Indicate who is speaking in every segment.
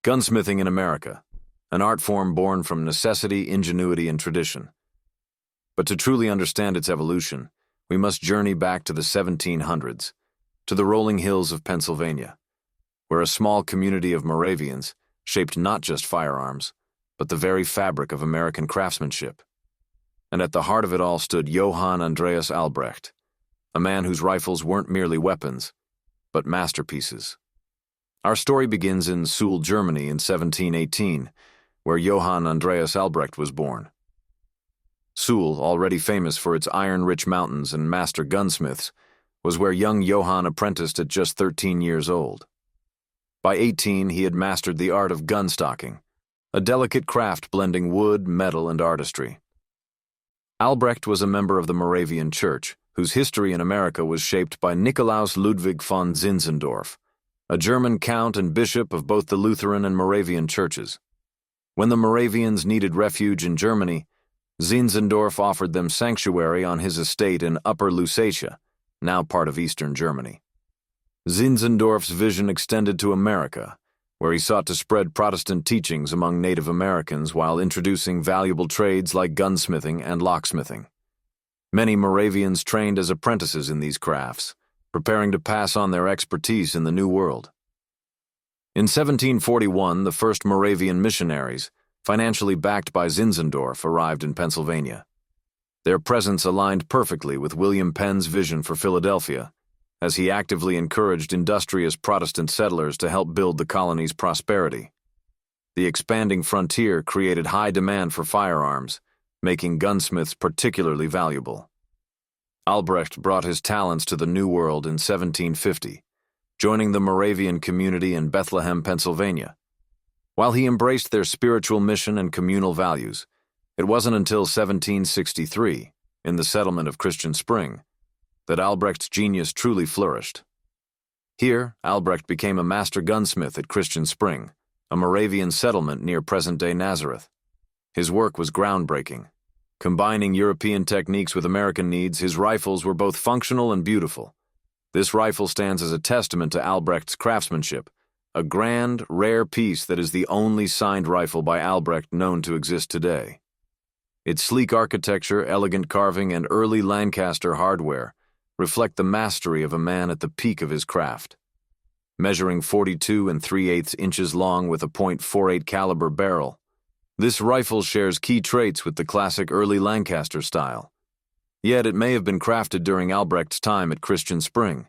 Speaker 1: Gunsmithing in America, an art form born from necessity, ingenuity, and tradition. But to truly understand its evolution, we must journey back to the 1700s, to the rolling hills of Pennsylvania, where a small community of Moravians shaped not just firearms, but the very fabric of American craftsmanship. And at the heart of it all stood Johann Andreas Albrecht, a man whose rifles weren't merely weapons, but masterpieces. Our story begins in Suhl, Germany in 1718, where Johann Andreas Albrecht was born. Suhl, already famous for its iron-rich mountains and master gunsmiths, was where young Johann apprenticed at just 13 years old. By 18, he had mastered the art of gunstocking, a delicate craft blending wood, metal, and artistry. Albrecht was a member of the Moravian Church, whose history in America was shaped by Nikolaus Ludwig von Zinzendorf, a German count and bishop of both the Lutheran and Moravian churches. When the Moravians needed refuge in Germany, Zinzendorf offered them sanctuary on his estate in Upper Lusatia, now part of eastern Germany. Zinzendorf's vision extended to America, where he sought to spread Protestant teachings among Native Americans while introducing valuable trades like gunsmithing and locksmithing. Many Moravians trained as apprentices in these crafts, preparing to pass on their expertise in the New World. In 1741, the first Moravian missionaries, financially backed by Zinzendorf, arrived in Pennsylvania. Their presence aligned perfectly with William Penn's vision for Philadelphia, as he actively encouraged industrious Protestant settlers to help build the colony's prosperity. The expanding frontier created high demand for firearms, making gunsmiths particularly valuable. Albrecht brought his talents to the New World in 1750, joining the Moravian community in Bethlehem, Pennsylvania. While he embraced their spiritual mission and communal values, it wasn't until 1763, in the settlement of Christian Spring, that Albrecht's genius truly flourished. Here, Albrecht became a master gunsmith at Christian Spring, a Moravian settlement near present-day Nazareth. His work was groundbreaking. Combining European techniques with American needs, his rifles were both functional and beautiful. This rifle stands as a testament to Albrecht's craftsmanship, a grand, rare piece that is the only signed rifle by Albrecht known to exist today. Its sleek architecture, elegant carving, and early Lancaster hardware reflect the mastery of a man at the peak of his craft. Measuring 42 3/8 inches long with a .48 caliber barrel, this rifle shares key traits with the classic early Lancaster style. Yet it may have been crafted during Albrecht's time at Christian Spring.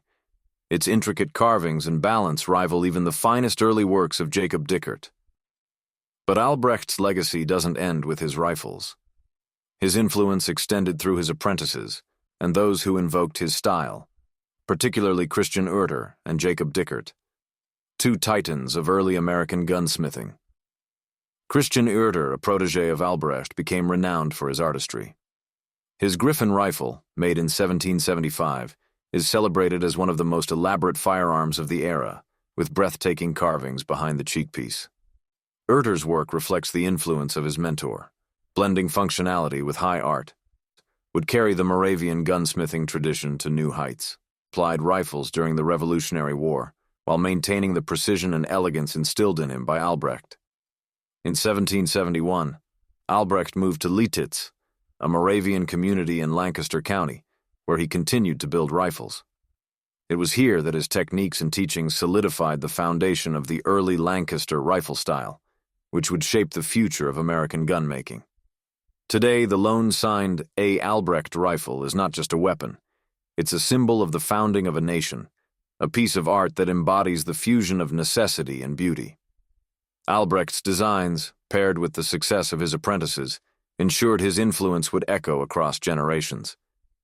Speaker 1: Its intricate carvings and balance rival even the finest early works of Jacob Dickert. But Albrecht's legacy doesn't end with his rifles. His influence extended through his apprentices and those who invoked his style, particularly Christian Oerter and Jacob Dickert, two titans of early American gunsmithing. Christian Oerter, a protege of Albrecht, became renowned for his artistry. His Griffin rifle, made in 1775, is celebrated as one of the most elaborate firearms of the era, with breathtaking carvings behind the cheekpiece. Oerter's work reflects the influence of his mentor, blending functionality with high art. Would carry the Moravian gunsmithing tradition to new heights. Applied rifles during the Revolutionary War, while maintaining the precision and elegance instilled in him by Albrecht. In 1771, Albrecht moved to Lititz, a Moravian community in Lancaster County, where he continued to build rifles. It was here that his techniques and teachings solidified the foundation of the early Lancaster rifle style, which would shape the future of American gunmaking. Today, the lone signed A. Albrecht rifle is not just a weapon. It's a symbol of the founding of a nation, a piece of art that embodies the fusion of necessity and beauty. Albrecht's designs, paired with the success of his apprentices, ensured his influence would echo across generations.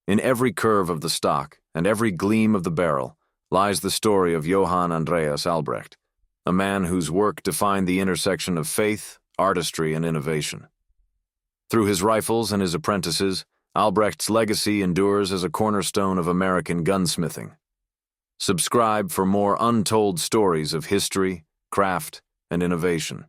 Speaker 1: In every curve of the stock and every gleam of the barrel lies the story of Johann Andreas Albrecht, a man whose work defined the intersection of faith, artistry, and innovation. Through his rifles and his apprentices, Albrecht's legacy endures as a cornerstone of American gunsmithing. Subscribe for more untold stories of history, craft, and innovation.